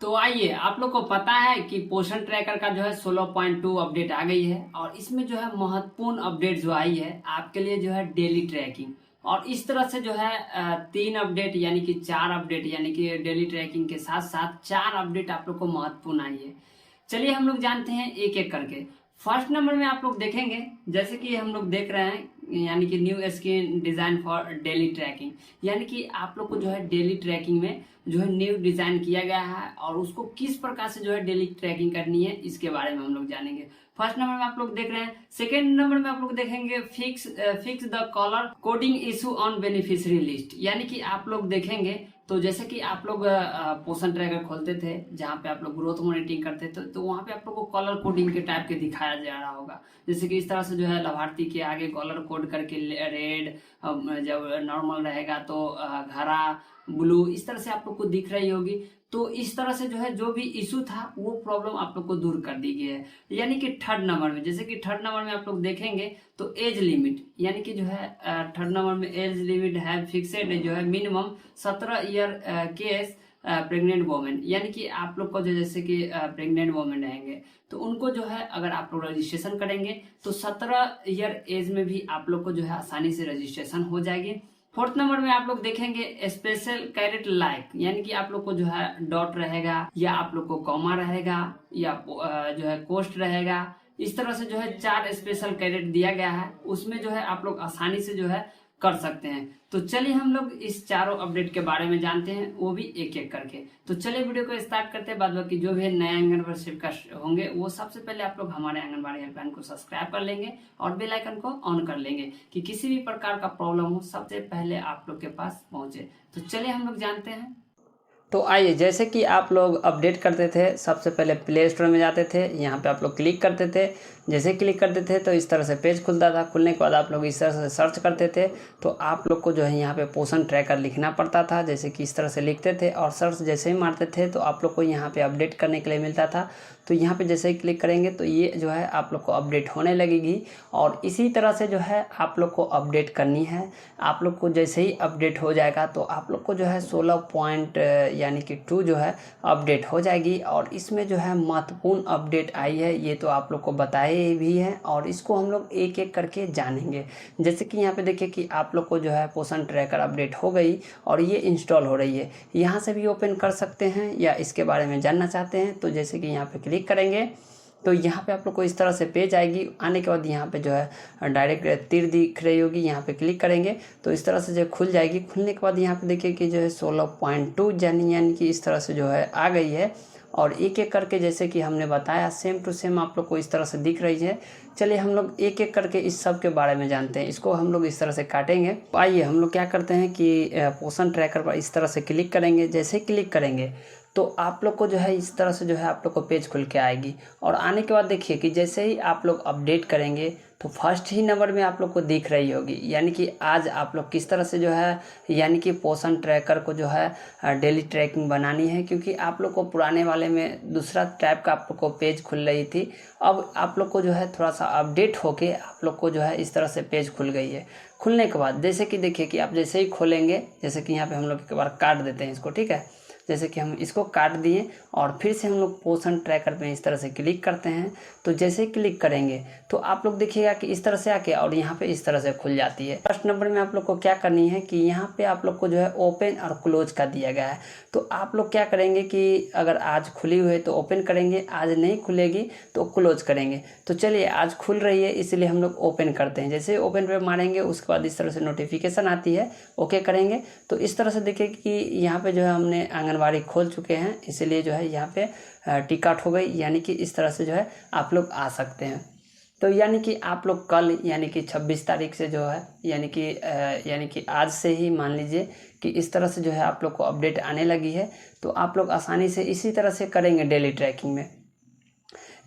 तो आइए, आप लोग को पता है कि पोषण ट्रैकर का जो है 16.2 अपडेट आ गई है और इसमें जो है महत्वपूर्ण अपडेट जो आई है आपके लिए जो है डेली ट्रैकिंग। और इस तरह से जो है तीन अपडेट यानी कि चार अपडेट यानी कि डेली ट्रैकिंग के साथ साथ चार अपडेट आप लोग को महत्वपूर्ण आई है। चलिए हम लोग जानते हैं एक एक करके। फर्स्ट नंबर में आप लोग देखेंगे, जैसे कि हम लोग देख रहे हैं, यानी कि new screen design for daily tracking, यानी कि आप लोग को जो है डेली ट्रैकिंग में जो है न्यू डिजाइन किया गया है और उसको किस प्रकार से जो है डेली ट्रैकिंग करनी है इसके बारे में हम लोग जानेंगे। फर्स्ट नंबर में आप लोग देख रहे हैं। सेकेंड नंबर में आप लोग देखेंगे fix the colour coding issue on beneficiary list, यानी कि आप लोग देखेंगे तो जैसे कि आप लोग पोषण ट्रैकर खोलते थे जहाँ पे आप लोग ग्रोथ मॉनिटरिंग करते थे, तो वहाँ पे आप लोग को कलर कोडिंग के टाइप के दिखाया जा रहा होगा। जैसे कि इस तरह से जो है लाभार्थी के आगे कलर कोड करके रेड, जब नॉर्मल रहेगा तो हरा, ब्लू, इस तरह से आप लोग को दिख रही होगी। तो इस तरह से जो है जो भी इशू था वो प्रॉब्लम आप लोग को दूर कर दी गई है। यानी कि थर्ड नंबर में, जैसे कि थर्ड नंबर में आप लोग देखेंगे तो एज लिमिट, यानी कि जो है थर्ड नंबर में एज लिमिट है फिक्सेड जो है minimum 17 year case pregnant women, यानी कि आप लोग को जो जैसे कि प्रेग्नेंट वोमेन रहेंगे तो उनको जो है अगर आप लोग रजिस्ट्रेशन करेंगे तो 17 ईयर एज में भी आप लोग को जो है आसानी से रजिस्ट्रेशन हो जाएगी। फोर्थ नंबर में आप लोग देखेंगे स्पेशल कैरेट लाइक, यानी कि आप लोग को जो है डॉट रहेगा या आप लोग को कॉमा रहेगा या जो है कोस्ट रहेगा। इस तरह से जो है चार स्पेशल कैरेट दिया गया है, उसमें जो है आप लोग आसानी से जो है कर सकते हैं। तो चलिए हम लोग इस चारों अपडेट के बारे में जानते हैं, वो भी एक एक करके। तो चलिए वीडियो को स्टार्ट करते हैं। बाद बाकी जो भी नए आंगनबाड़ी सेविका होंगे वो सबसे पहले आप लोग हमारे आंगनबाड़ी हेल्पलाइन को सब्सक्राइब कर लेंगे और बेल आइकन को ऑन कर लेंगे कि किसी भी प्रकार का प्रॉब्लम हो सबसे पहले आप लोग के पास पहुंचे। तो चलिए हम लोग जानते हैं। तो आइए, जैसे कि आप लोग अपडेट करते थे सबसे पहले प्ले स्टोर में जाते थे, यहाँ पे आप लोग क्लिक करते थे। जैसे क्लिक करते थे तो इस तरह से पेज खुलता था। खुलने के बाद आप लोग इस तरह से सर्च करते थे तो आप लोग को जो है यहाँ पे पोषण ट्रैकर लिखना पड़ता था। जैसे कि इस तरह से लिखते थे और सर्च जैसे ही मारते थे तो आप लोग को यहाँ पे अपडेट करने के लिए मिलता था। तो यहाँ पे जैसे ही क्लिक करेंगे तो ये जो है आप लोग को अपडेट होने लगेगी और इसी तरह से जो है आप लोग को अपडेट करनी है। आप लोग को जैसे ही अपडेट हो जाएगा तो आप लोग को जो है 16 पॉइंट यानी कि 2 जो है अपडेट हो जाएगी। और इसमें जो है महत्वपूर्ण अपडेट आई है, ये तो आप लोग को बताए भी है और इसको हम लोग एक एक करके जानेंगे। जैसे कि यहाँ पे देखिए कि आप लोग को जो है पोषण ट्रैकर अपडेट हो गई और ये इंस्टॉल हो रही है। यहाँ से भी ओपन कर सकते हैं या इसके बारे में जानना चाहते हैं तो जैसे कि यहाँ पे क्लिक करेंगे तो यहाँ पे आप लोग को इस तरह से पेज आएगी। आने के बाद यहाँ पे जो है डायरेक्ट तीर दिख रही होगी, यहाँ पे क्लिक करेंगे तो इस तरह से जो खुल जाएगी। खुलने के बाद यहाँ पे देखिए कि जो है 16.2 यानी कि इस तरह से जो है आ गई है। और एक एक करके जैसे कि हमने बताया सेम टू सेम आप लोग को इस तरह से दिख रही है। चलिए हम लोग एक एक करके इस सब के बारे में जानते हैं। इसको हम लोग इस तरह से काटेंगे। आइए हम लोग क्या करते हैं कि पोषण ट्रैकर पर इस तरह से क्लिक करेंगे। जैसे क्लिक करेंगे तो आप लोग को जो है इस तरह से जो है आप लोग को पेज खुल के आएगी। और आने के बाद देखिए कि जैसे ही आप लोग अपडेट करेंगे तो फर्स्ट ही नंबर में आप लोग को दिख रही होगी, यानी कि आज आप लोग किस तरह से जो है यानी कि पोषण ट्रैकर को जो है डेली ट्रैकिंग बनानी है। क्योंकि आप लोग को पुराने वाले में दूसरा टाइप का आप लोग को पेज खुल रही थी, अब आप लोग को जो है थोड़ा सा अपडेट होके आप लोग को जो है इस तरह से पेज खुल गई है। खुलने के बाद जैसे कि देखिए कि आप जैसे ही खोलेंगे, जैसे कि यहाँ पे हम लोग एक बार काट देते हैं इसको, ठीक है। जैसे कि हम इसको काट दिए और फिर से हम लोग पोषण ट्रैकर पे इस तरह से क्लिक करते हैं। तो जैसे ही क्लिक करेंगे तो आप लोग देखिएगा कि इस तरह से आके और यहाँ पे इस तरह से खुल जाती है। फर्स्ट नंबर में आप लोग को क्या करनी है कि यहाँ पे आप लोग को जो है ओपन और क्लोज का दिया गया है। तो आप लोग क्या करेंगे कि अगर आज खुली हुई है तो ओपन करेंगे, आज नहीं खुलेगी तो क्लोज करेंगे। तो चलिए आज खुल रही है इसलिए हम लोग ओपन करते हैं। जैसे ओपन पे मारेंगे उसके बाद इस तरह से नोटिफिकेशन आती है, ओके करेंगे तो इस तरह से देखिए कि यहाँ पे जो है हमने आंगनबाड़ी खोल चुके हैं, इसीलिए जो है यहाँ पे टिकट हो गई। यानी कि इस तरह से जो है आप लोग आ सकते हैं। तो यानी कि आप लोग कल यानी कि 26 तारीख से जो है यानी कि आज से ही मान लीजिए कि इस तरह से जो है आप लोग को अपडेट आने लगी है। तो आप लोग आसानी से इसी तरह से करेंगे डेली ट्रैकिंग में।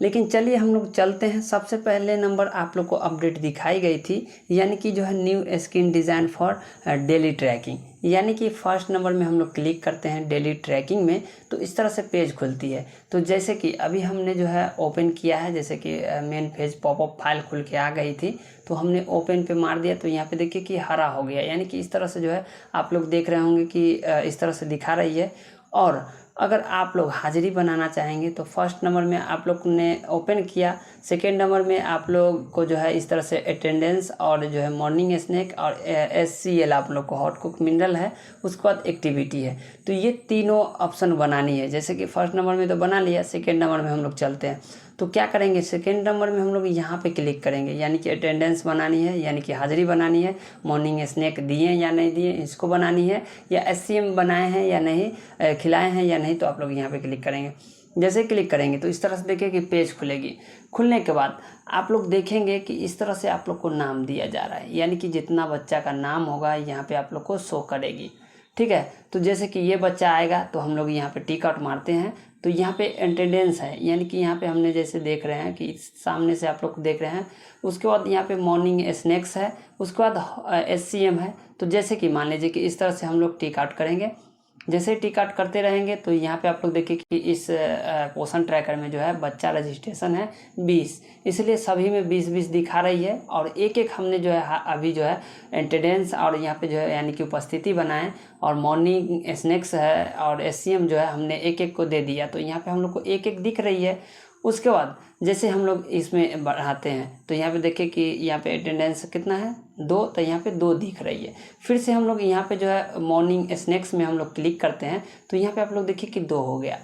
लेकिन चलिए हम लोग चलते हैं। सबसे पहले नंबर आप लोग को अपडेट दिखाई गई थी, यानी कि जो है new screen design for daily tracking. यानी कि फर्स्ट नंबर में हम लोग क्लिक करते हैं डेली ट्रैकिंग में तो इस तरह से पेज खुलती है। तो जैसे कि अभी हमने जो है ओपन किया है, जैसे कि मेन पेज पॉपअप फाइल खुल के आ गई थी तो हमने ओपन पे मार दिया तो यहाँ पे देखिए कि हरा हो गया। यानी कि इस तरह से जो है आप लोग देख रहे होंगे कि इस तरह से दिखा रही है। और अगर आप लोग हाजिरी बनाना चाहेंगे तो फर्स्ट नंबर में आप लोग ने ओपन किया, सेकेंड नंबर में आप लोग को जो है इस तरह से अटेंडेंस और जो है मॉर्निंग स्नैक और SCL आप लोग को हॉट कुक मिनरल है, उसके बाद एक्टिविटी है। तो ये तीनों ऑप्शन बनानी है। जैसे कि फर्स्ट नंबर में तो बना लिया, सेकेंड नंबर में हम लोग चलते हैं। तो क्या करेंगे, सेकेंड नंबर में हम लोग यहाँ पे क्लिक करेंगे, यानी कि अटेंडेंस बनानी है, यानी कि हाजिरी बनानी है, मॉर्निंग स्नैक दिए या नहीं दिए इसको बनानी है, या SCM बनाए हैं या नहीं, खिलाए हैं या नहीं, तो आप लोग यहाँ पे क्लिक करेंगे। जैसे क्लिक करेंगे तो इस तरह से देखिए कि पेज खुलेगी। खुलने के बाद आप लोग देखेंगे कि इस तरह से आप लोग को नाम दिया जा रहा है, यानी कि जितना बच्चा का नाम होगा यहाँ पे आप लोग को शो करेगी। ठीक है, तो जैसे कि ये बच्चा आएगा तो हम लोग यहाँ पे टिक आउट मारते हैं, तो यहाँ पे अटेंडेंस है, यानी कि यहाँ पे हमने जैसे देख रहे हैं कि सामने से आप लोग देख रहे हैं। उसके बाद यहाँ पे मॉर्निंग स्नैक्स है, उसके बाद SCM है। तो जैसे कि मान लीजिए कि इस तरह से हम लोग टिक आउट करेंगे। जैसे टिक आउट करते रहेंगे तो यहाँ पे आप लोग देखिए कि इस पोषण ट्रैकर में जो है बच्चा रजिस्ट्रेशन है 20, इसलिए सभी में 20-20 दिखा रही है। और एक एक हमने जो है अभी जो है अटेंडेंस और यहाँ पे जो है यानी कि उपस्थिति बनाए, और मॉर्निंग स्नैक्स है और SCM जो है हमने एक एक को दे दिया, तो यहाँ पे हम लोग को एक एक दिख रही है। उसके बाद जैसे हम लोग इसमें बढ़ाते हैं तो यहाँ पे देखिए कि यहाँ पे अटेंडेंस कितना है 2, तो यहाँ पे 2 दिख रही है। फिर से हम लोग यहाँ पे जो है मॉर्निंग स्नैक्स में हम लोग क्लिक करते हैं तो यहाँ पे आप लोग देखिए कि 2 हो गया।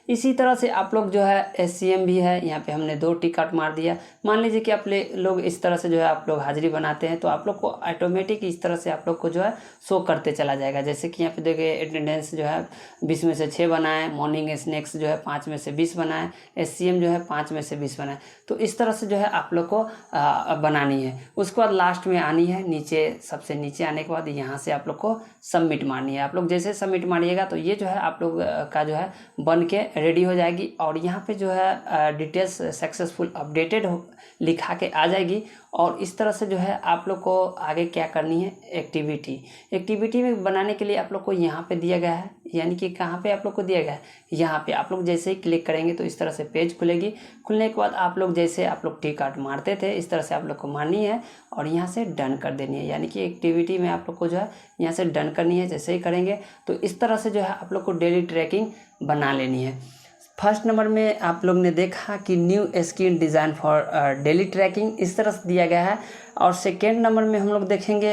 इसी तरह से आप लोग जो है SCM भी है, यहाँ पे हमने 2 टिक आउट मार दिया। मान लीजिए कि आप लोग इस तरह से जो है आप लोग हाजिरी बनाते हैं तो आप लोग को ऑटोमेटिक इस तरह से आप लोग को जो है शो करते चला जाएगा। जैसे कि यहाँ पे देखिए अटेंडेंस जो है 20 में से 6 बनाए, मॉर्निंग स्नैक्स जो है 5 में से 20 बनाए, SCM जो है 5 में से 20 बनाए। तो इस तरह से जो है आप लोग को बनानी है। उसके बाद लास्ट में आनी है, नीचे सबसे नीचे आने के बाद यहाँ से आप लोग को सबमिट मारनी है। आप लोग जैसे सबमिट मारिएगा तो ये जो है आप लोग का जो है बन के रेडी हो जाएगी, और यहाँ पे जो है डिटेल्स सक्सेसफुल अपडेटेड हो लिखा के आ जाएगी। और इस तरह से जो है आप लोग को आगे क्या करनी है, एक्टिविटी में बनाने के लिए आप लोग को यहाँ पे दिया गया है, यानी कि कहाँ पे आप लोग को दिया गया है, यहाँ पे आप लोग जैसे ही क्लिक करेंगे तो इस तरह से पेज खुलेगी। खुलने के बाद आप लोग जैसे आप लोग टिक आउट मारते थे इस तरह से आप लोग को मारनी है और यहाँ से डन कर देनी है, यानी कि एक्टिविटी में आप लोग को जो है यहाँ से डन करनी है। जैसे ही करेंगे तो इस तरह से जो है आप लोग को डेली ट्रैकिंग बना लेनी है। फर्स्ट नंबर में आप लोग ने देखा कि new screen design for daily tracking इस तरह से दिया गया है। और सेकेंड नंबर में हम लोग देखेंगे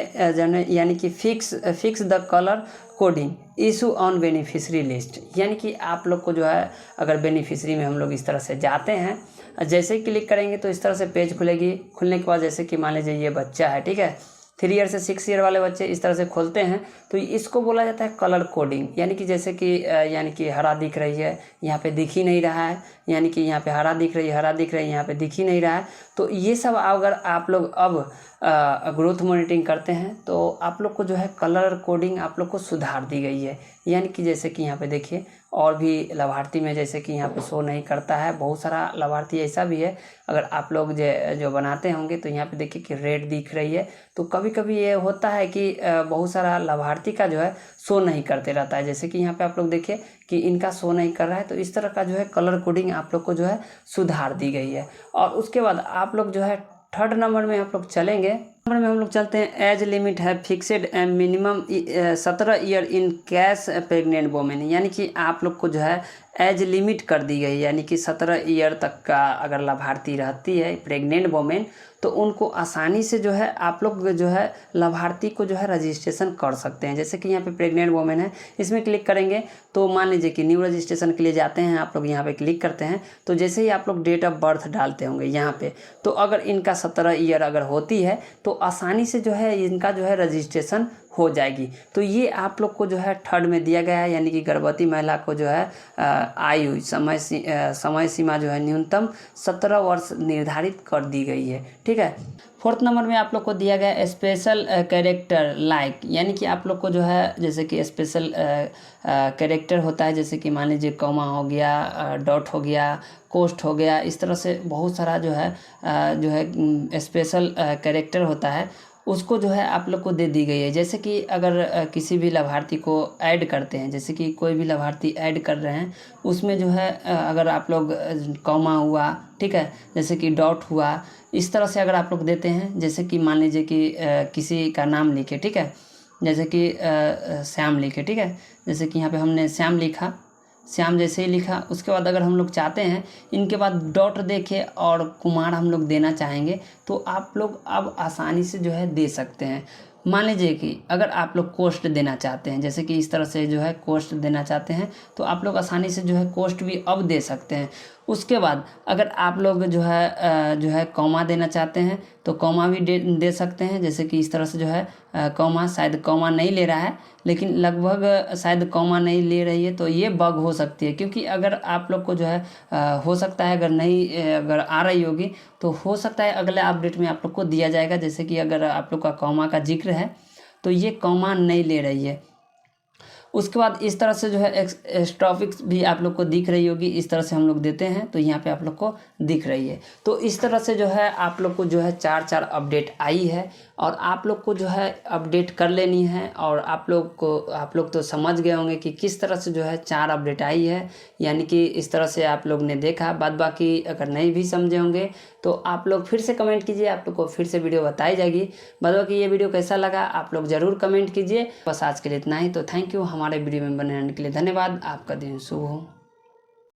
यानी कि fix the colour coding issue on beneficiary list, यानी कि आप लोग को जो है अगर बेनिफिशरी में हम लोग इस तरह से जाते हैं, जैसे ही क्लिक करेंगे तो इस तरह से पेज खुलेगी। खुलने के बाद जैसे कि मान लीजिए ये बच्चा है, ठीक है, 3 ईयर से 6 ईयर वाले बच्चे इस तरह से खोलते हैं तो इसको बोला जाता है कलर कोडिंग, यानी कि जैसे कि यानी कि हरा दिख रही है यहाँ पे दिख ही नहीं रहा है, यानी कि यहाँ पे हरा दिख रही है यहाँ पे दिख ही नहीं रहा है। तो ये सब अगर आप लोग अब ग्रोथ मॉनिटरिंग करते हैं तो आप लोग को जो है कलर कोडिंग आप लोग को सुधार दी गई है, यानी कि जैसे कि यहाँ पे देखिए और भी लाभार्थी में जैसे कि यहाँ पे शो नहीं करता है, बहुत सारा लाभार्थी ऐसा भी है। अगर आप लोग जो बनाते होंगे तो यहाँ पे देखिए कि रेड दिख रही है। तो कभी कभी ये होता है कि बहुत सारा लाभार्थी का जो है शो नहीं करते रहता है, जैसे कि यहाँ पे आप लोग देखिए कि इनका शो नहीं कर रहा है। तो इस तरह का जो है कलर कोडिंग आप लोग को जो है सुधार दी गई है। और उसके बाद आप लोग जो है थर्ड नंबर में आप लोग चलेंगे, नंबर में हम लोग चलते हैं एज लिमिट है fixed minimum 17 year in cash pregnant women, यानी कि आप लोग को जो है एज लिमिट कर दी गई, यानी कि 17 ईयर तक का अगर लाभार्थी रहती है प्रेग्नेंट वोमेन तो उनको आसानी से जो है आप लोग जो है लाभार्थी को जो है रजिस्ट्रेशन कर सकते हैं। जैसे कि यहाँ पे प्रेग्नेंट वोमेन है, इसमें क्लिक करेंगे तो मान लीजिए कि न्यू रजिस्ट्रेशन के लिए जाते हैं, आप लोग यहाँ पे क्लिक करते हैं तो जैसे ही आप लोग डेट ऑफ बर्थ डालते होंगे यहाँ पे, तो अगर इनका 17 ईयर अगर होती है तो आसानी से जो है इनका जो है रजिस्ट्रेशन हो जाएगी। तो ये आप लोग को जो है थर्ड में दिया गया है, यानी कि गर्भवती महिला को जो है आयु समय सीमा जो है न्यूनतम 17 वर्ष निर्धारित कर दी गई है, ठीक है। फोर्थ नंबर में आप लोग को दिया गया स्पेशल कैरेक्टर लाइक, यानी कि आप लोग को जो है जैसे कि स्पेशल कैरेक्टर होता है, जैसे कि मान लीजिए कॉमा हो गया, डॉट हो गया, कोस्ट हो गया, इस तरह से बहुत सारा जो है स्पेशल कैरेक्टर होता है, उसको जो है आप लोग को दे दी गई है। जैसे कि अगर किसी भी लाभार्थी को ऐड करते हैं, जैसे कि कोई भी लाभार्थी ऐड कर रहे हैं उसमें जो है अगर आप लोग कॉमा हुआ, ठीक है, जैसे कि डॉट हुआ, इस तरह से अगर आप लोग देते हैं, जैसे कि मान लीजिए कि किसी का नाम लिखे, ठीक है, जैसे कि श्याम लिखे, ठीक है। जैसे कि यहाँ पे हमने श्याम लिखा, श्याम जैसे ही लिखा, उसके बाद अगर हम लोग चाहते हैं इनके बाद डॉट देके और कुमार हम लोग देना चाहेंगे तो आप लोग अब आसानी से जो है दे सकते हैं। मान लीजिए कि अगर आप लोग कोस्ट देना चाहते हैं, जैसे कि इस तरह से जो है कोस्ट देना चाहते हैं तो आप लोग आसानी से जो है कोस्ट भी अब दे सकते हैं। उसके बाद अगर आप लोग जो है कॉमा देना चाहते हैं तो कॉमा भी दे सकते हैं। जैसे कि इस तरह से जो है कॉमा, शायद कॉमा नहीं ले रहा है लेकिन लगभग शायद कॉमा नहीं ले रही है, तो ये बग हो सकती है। क्योंकि अगर आप लोग को जो है हो सकता है अगर आ रही होगी तो हो सकता है अगले अपडेट में आप लोग को दिया जाएगा। जैसे कि अगर आप लोग का कॉमा का जिक्र है तो ये कॉमा नहीं ले रही है। उसके बाद इस तरह से जो है एक्स्ट्रॉफिक्स भी आप लोग को दिख रही होगी, इस तरह से हम लोग देते हैं तो यहाँ पे आप लोग को दिख रही है। तो इस तरह से जो है आप लोग को जो है 4 अपडेट आई है और आप लोग को जो है अपडेट कर लेनी है। और आप लोग तो समझ गए होंगे कि किस तरह से जो है 4 अपडेट आई है, यानी कि इस तरह से आप लोग ने देखा। बाद बाकी अगर नहीं भी समझे होंगे तो आप लोग फिर से कमेंट कीजिए, आप लोग को फिर से वीडियो बताई जाएगी। बाद बाकी ये वीडियो कैसा लगा आप लोग ज़रूर कमेंट कीजिए। बस आज के लिए इतना ही, तो थैंक यू। हमारे वीडियो में बने रहने के लिए धन्यवाद। आपका दिन शुभ हो।